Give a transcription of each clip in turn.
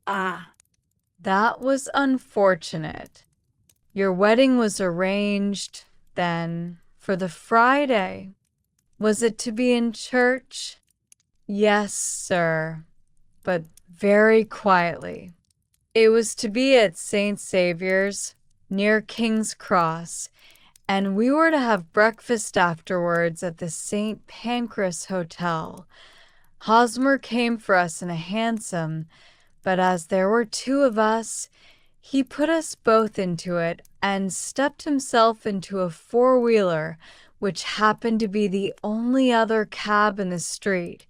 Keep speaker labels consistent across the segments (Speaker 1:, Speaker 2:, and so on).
Speaker 1: Ah, that was unfortunate. Your wedding was arranged, then, for the Friday. Was it to be in church? Yes, sir, but very quietly. It was to be at St. Saviour's, near King's Cross, and we were to have breakfast afterwards at the St. Pancras Hotel. Hosmer came for us in a hansom, but as there were two of us, he put us both into it and stepped himself into a four-wheeler, which happened to be the only other cab in the street.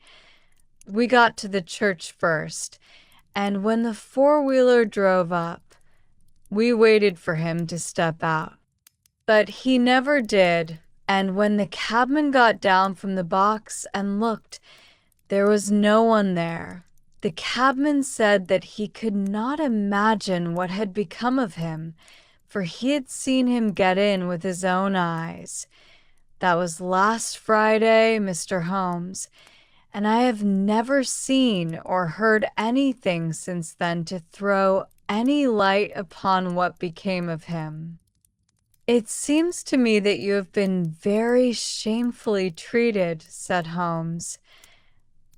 Speaker 1: We got to the church first, and when the four-wheeler drove up, we waited for him to step out. But he never did, and when the cabman got down from the box and looked, there was no one there. The cabman said that he could not imagine what had become of him, for he had seen him get in with his own eyes. That was last Friday, Mr. Holmes, and I have never seen or heard anything since then to throw any light upon what became of him. It seems to me that you have been very shamefully treated, said Holmes.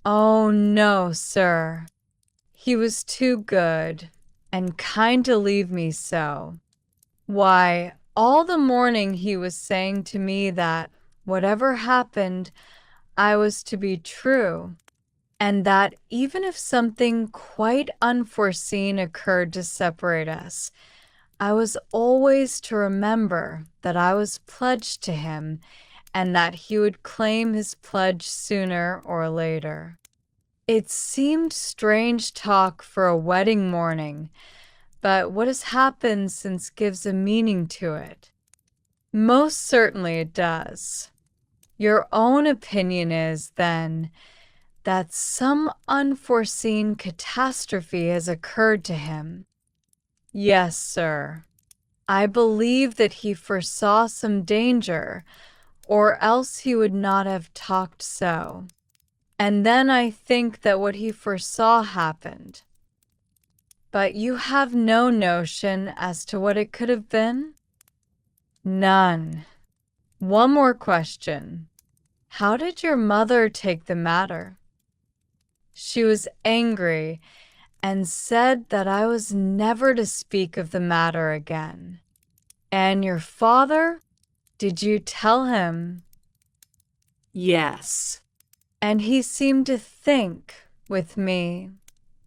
Speaker 1: Oh, no, sir. He was too good and kind to leave me so. Why, all the morning he was saying to me that, whatever happened, I was to be true, and that even if something quite unforeseen occurred to separate us, I was always to remember that I was pledged to him and that he would claim his pledge sooner or later. It seemed strange talk for a wedding morning, but what has happened since gives a meaning to it. Most certainly it does. Your own opinion is, then, that some unforeseen catastrophe has occurred to him. Yes, sir. I believe that he foresaw some danger, or else he would not have talked so. And then I think that what he foresaw happened. But you have no notion as to what it could have been? None. One more question. How did your mother take the matter? She was angry and said that I was never to speak of the matter again. And your father? Did you tell him? Yes. And he seemed to think, with me,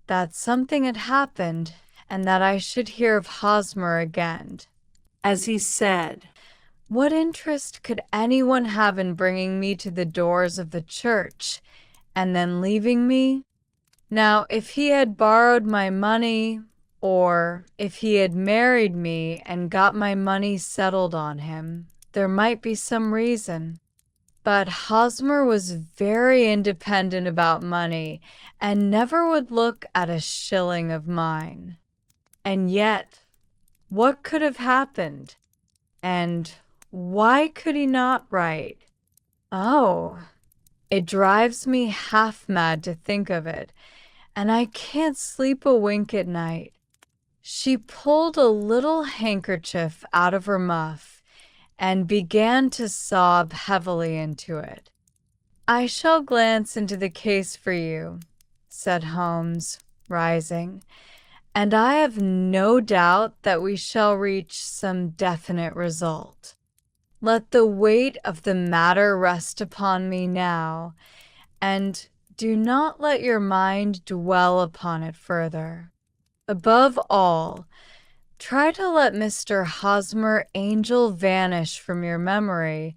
Speaker 1: that something had happened and that I should hear of Hosmer again. As he said, what interest could anyone have in bringing me to the doors of the church and then leaving me? Now, if he had borrowed my money, or if he had married me and got my money settled on him, there might be some reason. But Hosmer was very independent about money and never would look at a shilling of mine. And yet, what could have happened? And why could he not write? Oh, it drives me half mad to think of it, and I can't sleep a wink at night. She pulled a little handkerchief out of her muff and began to sob heavily into it. I shall glance into the case for you, said Holmes, rising, and I have no doubt that we shall reach some definite result. Let the weight of the matter rest upon me now, and do not let your mind dwell upon it further. Above all, try to let Mr. Hosmer Angel vanish from your memory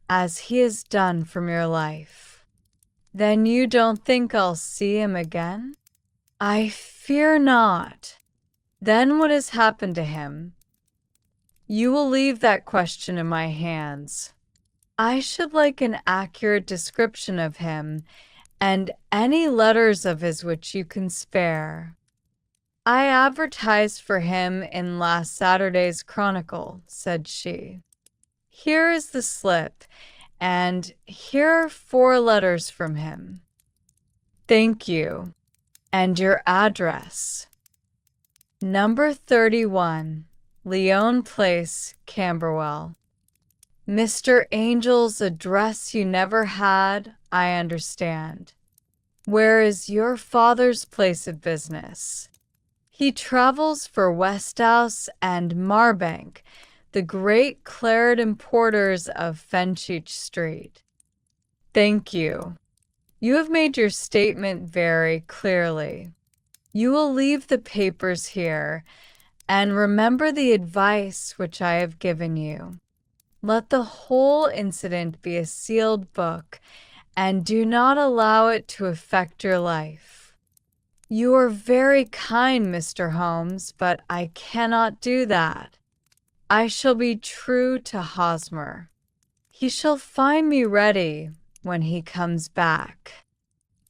Speaker 1: as he has done from your life. Then you don't think I'll see him again? I fear not. Then what has happened to him? You will leave that question in my hands. I should like an accurate description of him, and any letters of his which you can spare. I advertised for him in last Saturday's Chronicle, said she. Here is the slip, and here are 4 letters from him. Thank you. And your address. Number 31, Leon Place, Camberwell. Mr. Angel's address you never had, I understand. Where is your father's place of business? He travels for Westhouse and Marbank, the great claret importers of Fenchurch Street. Thank you. You have made your statement very clearly. You will leave the papers here, and remember the advice which I have given you. Let the whole incident be a sealed book, and do not allow it to affect your life. You are very kind, Mr. Holmes, but I cannot do that. I shall be true to Hosmer. He shall find me ready when he comes back.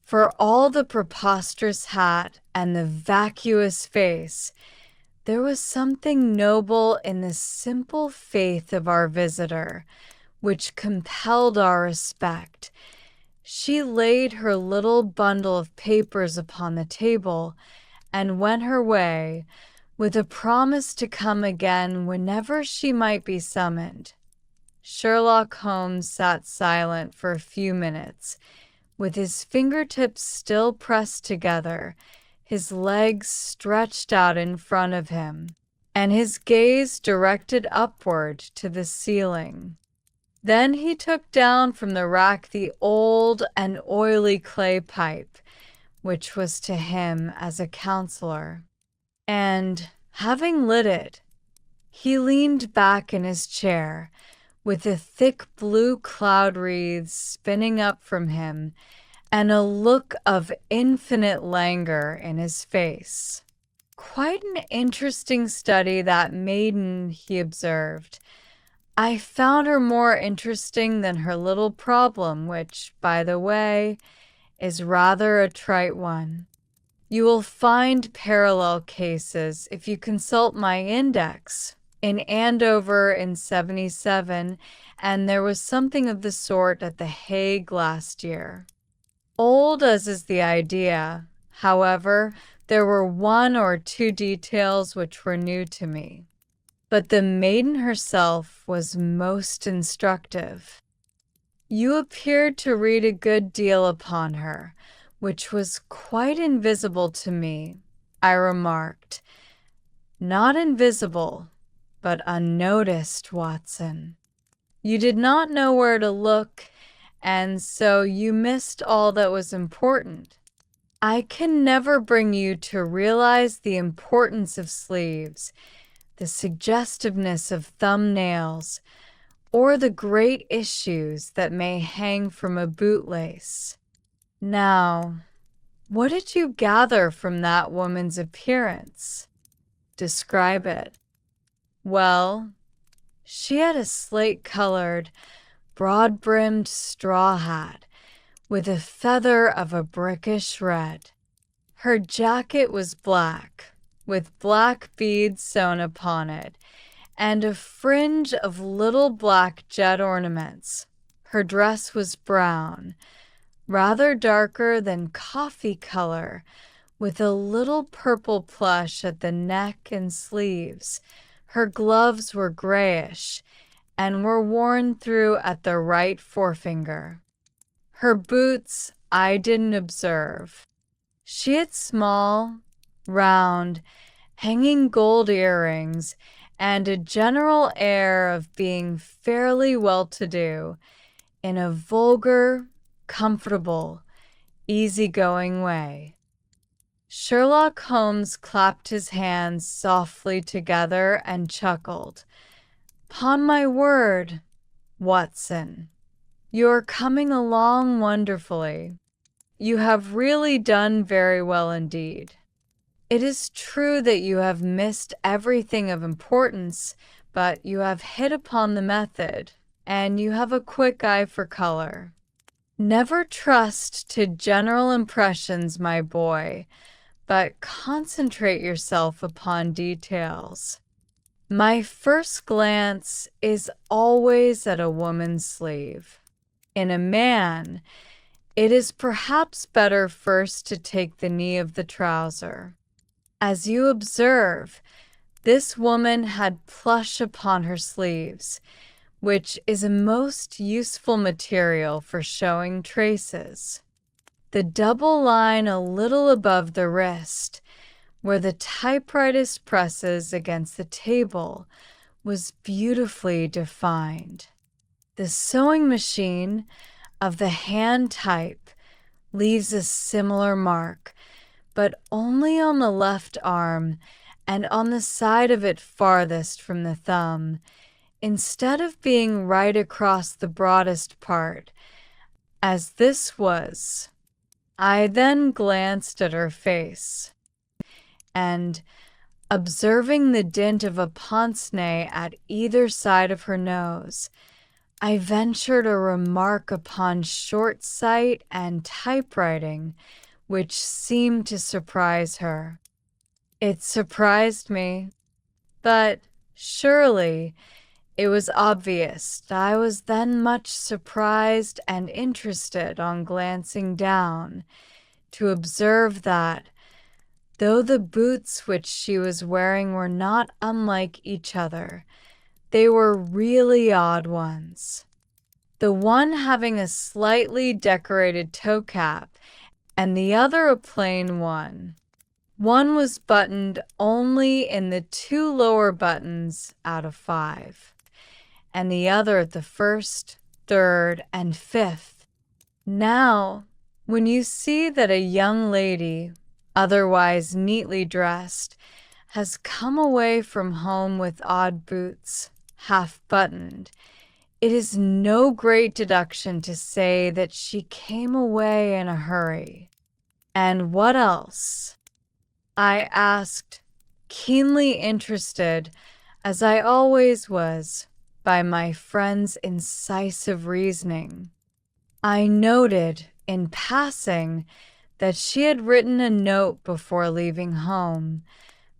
Speaker 1: For all the preposterous hat and the vacuous face, there was something noble in the simple faith of our visitor, which compelled our respect. She laid her little bundle of papers upon the table and went her way, with a promise to come again whenever she might be summoned. Sherlock Holmes sat silent for a few minutes, with his fingertips still pressed together, his legs stretched out in front of him, and his gaze directed upward to the ceiling. Then he took down from the rack the old and oily clay pipe, which was to him as a counselor, and, having lit it, he leaned back in his chair, with the thick blue cloud wreaths spinning up from him, and a look of infinite languor in his face. Quite an interesting study, that maiden, he observed. I found her more interesting than her little problem, which, by the way, is rather a trite one. You will find parallel cases if you consult my index. In Andover in '77, and there was something of the sort at The Hague last year. Old as is the idea, however, there were one or two details which were new to me. But the maiden herself was most instructive. You appeared to read a good deal upon her, which was quite invisible to me, I remarked. Not invisible, but unnoticed, Watson. You did not know where to look, and so you missed all that was important. I can never bring you to realize the importance of sleeves, the suggestiveness of thumbnails, or the great issues that may hang from a bootlace. Now, what did you gather from that woman's appearance? Describe it. Well, she had a slate-colored, broad-brimmed straw hat with a feather of a brickish red. Her jacket was black, with black beads sewn upon it, and a fringe of little black jet ornaments. Her dress was brown, rather darker than coffee color, with a little purple plush at the neck and sleeves. Her gloves were grayish, and were worn through at the right forefinger. Her boots I didn't observe. She had small, round, hanging gold earrings, and a general air of being fairly well-to-do, in a vulgar, comfortable, easy-going way. Sherlock Holmes clapped his hands softly together and chuckled. "'Pon my word, Watson, you're coming along wonderfully. You have really done very well indeed. It is true that you have missed everything of importance, but you have hit upon the method, and you have a quick eye for color. Never trust to general impressions, my boy, but concentrate yourself upon details. My first glance is always at a woman's sleeve. In a man, it is perhaps better first to take the knee of the trouser. As you observe, this woman had plush upon her sleeves, which is a most useful material for showing traces. The double line a little above the wrist, where the typewriter presses against the table, was beautifully defined. The sewing machine of the hand type leaves a similar mark, but only on the left arm and on the side of it farthest from the thumb, instead of being right across the broadest part, as this was. I then glanced at her face, and, observing the dint of a pince-nez at either side of her nose, I ventured a remark upon short sight and typewriting, which seemed to surprise her. It surprised me, but surely it was obvious that I was then much surprised and interested on glancing down to observe that, though the boots which she was wearing were not unlike each other, they were really odd ones. The one having a slightly decorated toe cap, and the other a plain one. One was buttoned only in the 2 lower buttons out of 5, and the other at the 1st, 3rd, and 5th. Now, when you see that a young lady, otherwise neatly dressed, has come away from home with odd boots, half-buttoned, it is no great deduction to say that she came away in a hurry. And what else? I asked, keenly interested, as I always was, by my friend's incisive reasoning. I noted, in passing, that she had written a note before leaving home,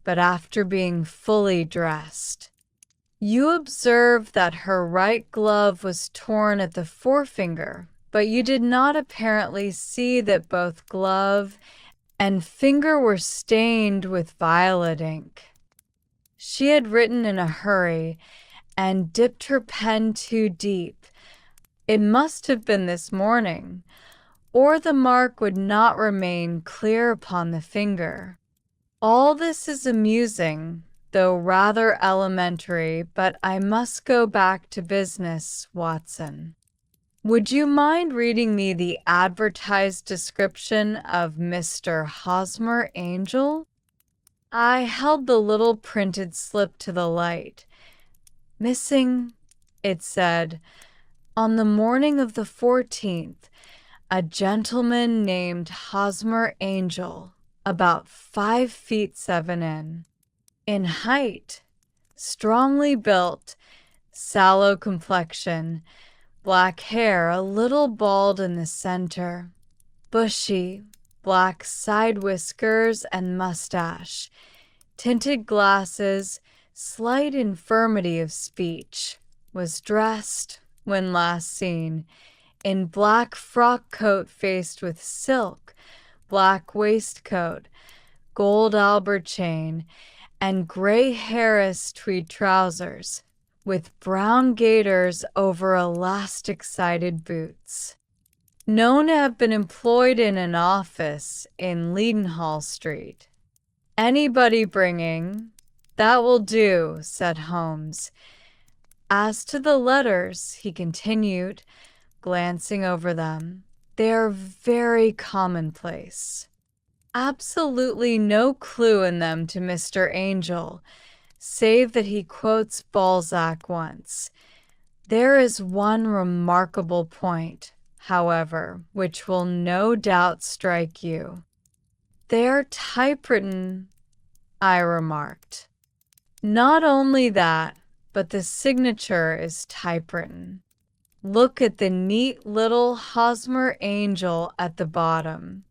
Speaker 1: but after being fully dressed. You observed that her right glove was torn at the forefinger, but you did not apparently see that both glove and finger were stained with violet ink. She had written in a hurry and dipped her pen too deep. It must have been this morning, or the mark would not remain clear upon the finger. All this is amusing, though rather elementary, but I must go back to business, Watson. Would you mind reading me the advertised description of Mr. Hosmer Angel? I held the little printed slip to the light. Missing, it said, on the morning of the 14th, a gentleman named Hosmer Angel, about 5 feet 7 in height, strongly built, sallow complexion, black hair a little bald in the center, bushy, black side whiskers and mustache, tinted glasses, slight infirmity of speech, was dressed, when last seen, in black frock coat faced with silk, black waistcoat, gold Albert chain, and gray Harris tweed trousers, with brown gaiters over elastic-sided boots. Known to have been employed in an office in Leadenhall Street. Anybody bringing? That will do, said Holmes. As to the letters, he continued, glancing over them, they are very commonplace. Absolutely no clue in them to Mr. Angel, save that he quotes Balzac once. There is one remarkable point, however, which will no doubt strike you. They are typewritten, I remarked. Not only that, but the signature is typewritten. Look at the neat little Hosmer Angel at the bottom.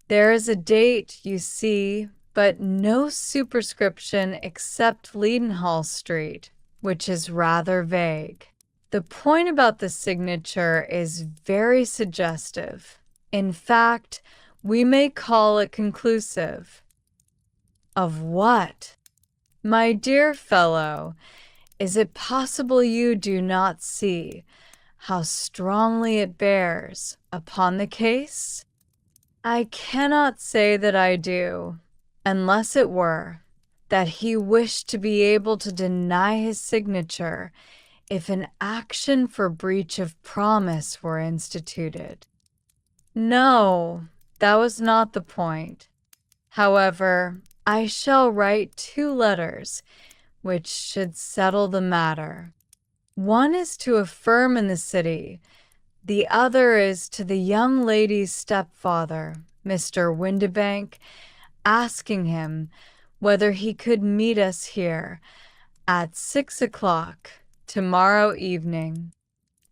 Speaker 1: There is a date, you see, but no superscription except Leadenhall Street, which is rather vague. The point about the signature is very suggestive. In fact, we may call it conclusive. Of what? My dear fellow, is it possible you do not see how strongly it bears upon the case? I cannot say that I do, unless it were that he wished to be able to deny his signature if an action for breach of promise were instituted. No, that was not the point. However, I shall write 2 letters which should settle the matter. One is to a firm in the city. The other is to the young lady's stepfather, Mr. Windibank, asking him whether he could meet us here at 6 o'clock tomorrow evening.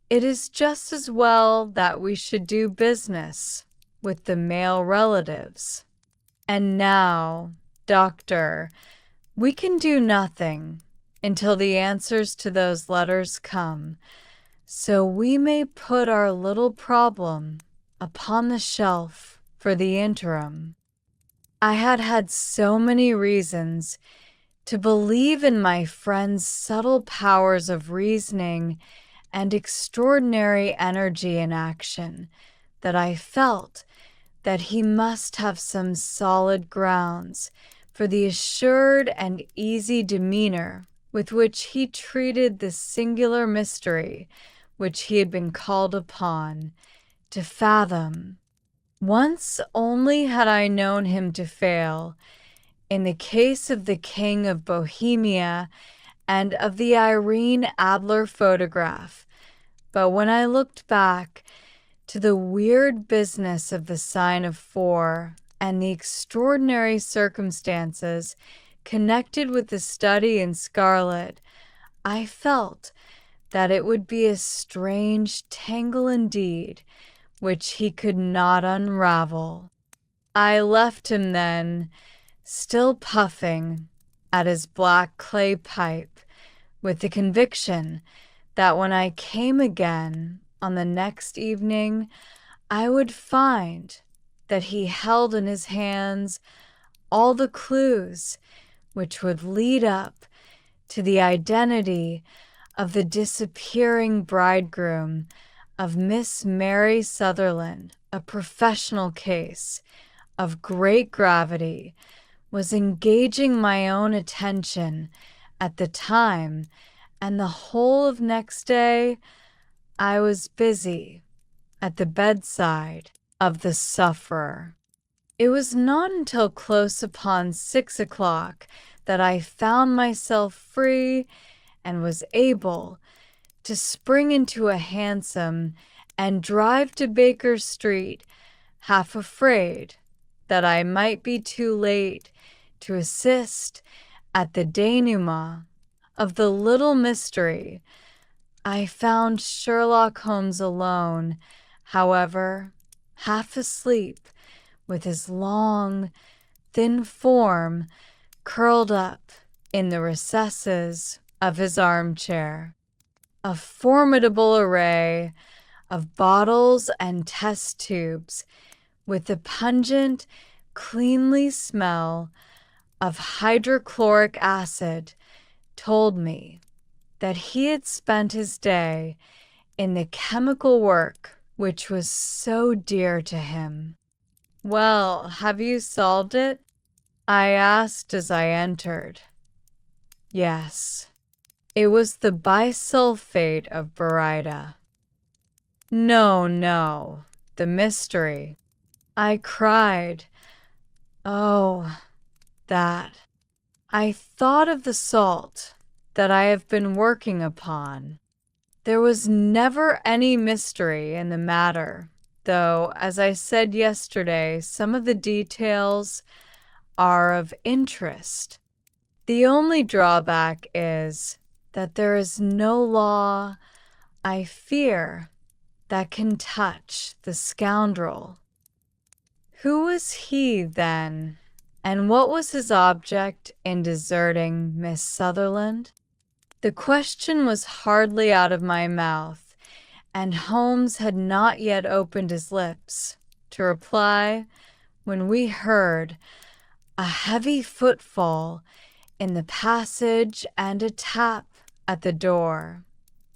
Speaker 1: It is just as well that we should do business with the male relatives. And now, Doctor, we can do nothing until the answers to those letters come, so we may put our little problem upon the shelf for the interim. I had had so many reasons to believe in my friend's subtle powers of reasoning and extraordinary energy in action that I felt that he must have some solid grounds for the assured and easy demeanor with which he treated the singular mystery which he had been called upon to fathom. Once only had I known him to fail, in the case of the King of Bohemia and of the Irene Adler photograph, but when I looked back to the weird business of the Sign of 4 and the extraordinary circumstances connected with the study in scarlet, I felt that it would be a strange tangle indeed, which he could not unravel. I left him then, still puffing at his black clay pipe, with the conviction that when I came again on the next evening, I would find that he held in his hands all the clues which would lead up to the identity of the disappearing bridegroom of Miss Mary Sutherland. A professional case of great gravity was engaging my own attention at the time, and the whole of next day I was busy at the bedside of the sufferer. It was not until close upon 6 o'clock that I found myself free and was able to spring into a hansom and drive to Baker Street, half afraid that I might be too late to assist at the denouement of the little mystery. I found Sherlock Holmes alone, however, half asleep, with his long, thin form curled up in the recesses of his armchair. A formidable array of bottles and test tubes with the pungent, cleanly smell of hydrochloric acid told me that he had spent his day in the chemical work which was so dear to him. "Well, have you solved it?" I asked as I entered. Yes, it was the bisulfate of baryta. No, the mystery. I cried. Oh, that. I thought of the salt that I have been working upon. There was never any mystery in the matter, though, as I said yesterday, some of the details are of interest. The only drawback is that there is no law, I fear, that can touch the scoundrel. Who was he, then, and what was his object in deserting Miss Sutherland? The question was hardly out of my mouth, and Holmes had not yet opened his lips to reply when we heard a heavy footfall in the passage and a tap at the door.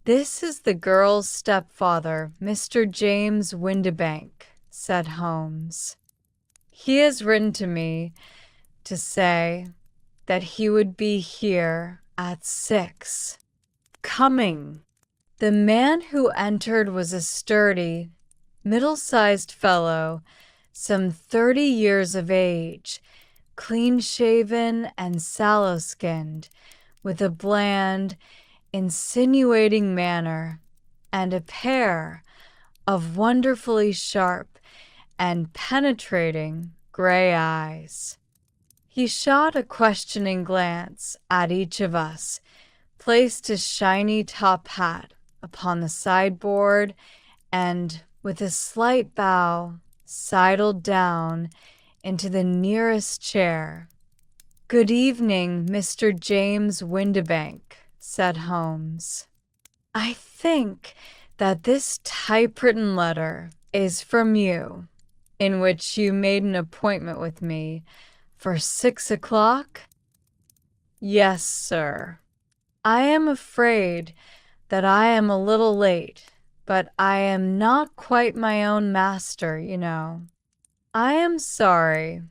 Speaker 1: "This is the girl's stepfather, Mr. James Windibank," said Holmes. "He has written to me to say that he would be here at 6. Coming." The man who entered was a sturdy, middle-sized fellow, some 30 years of age, clean-shaven and sallow-skinned, with a bland, insinuating manner and a pair of wonderfully sharp and penetrating gray eyes. He shot a questioning glance at each of us, placed his shiny top hat upon the sideboard, and, with a slight bow, sidled down into the nearest chair. "Good evening, Mr. James Windibank," said Holmes. "I think that this typewritten letter is from you, in which you made an appointment with me for 6 o'clock?" "Yes, sir. I am afraid that I am a little late, but I am not quite my own master, you know. I am sorry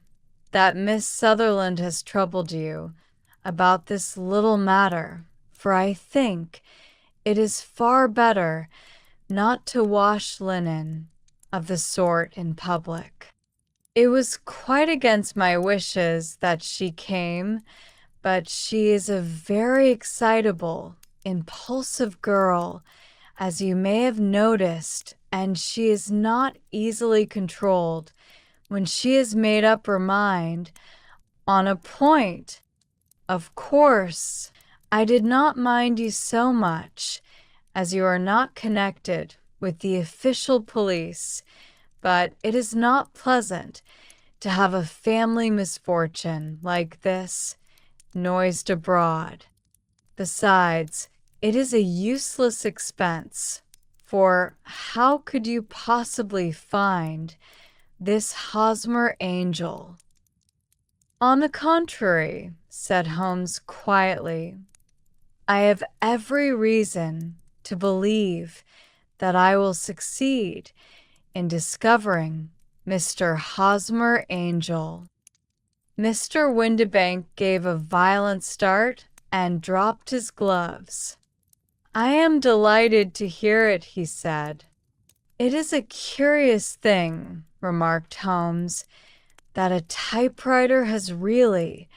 Speaker 1: that Miss Sutherland has troubled you about this little matter, for I think it is far better not to wash linen of the sort in public. It was quite against my wishes that she came, but she is a very excitable, impulsive girl, as you may have noticed, and she is not easily controlled when she has made up her mind on a point. Of course, I did not mind you so much, as you are not connected with the official police, but it is not pleasant to have a family misfortune like this noised abroad. Besides, it is a useless expense, for how could you possibly find this Hosmer angel?" "On the contrary," said Holmes quietly, "I have every reason to believe that I will succeed in discovering Mr. Hosmer Angel." Mr. Windibank gave a violent start and dropped his gloves. "I am delighted to hear it," he said. "It is a curious thing," remarked Holmes, "that a typewriter has really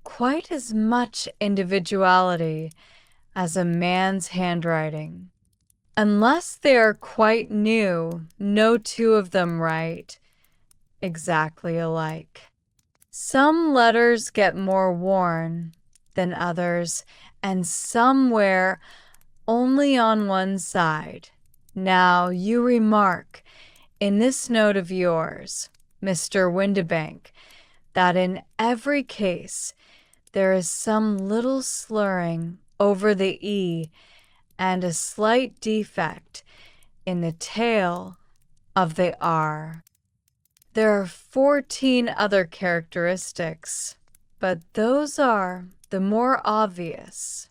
Speaker 1: quite as much individuality as a man's handwriting. Unless they are quite new, no two of them write exactly alike. Some letters get more worn than others, and some wear only on one side. Now you remark in this note of yours, Mr. Windibank, that in every case there is some little slurring over the E and a slight defect in the tail of the R. There are 14 other characteristics, but those are the more obvious.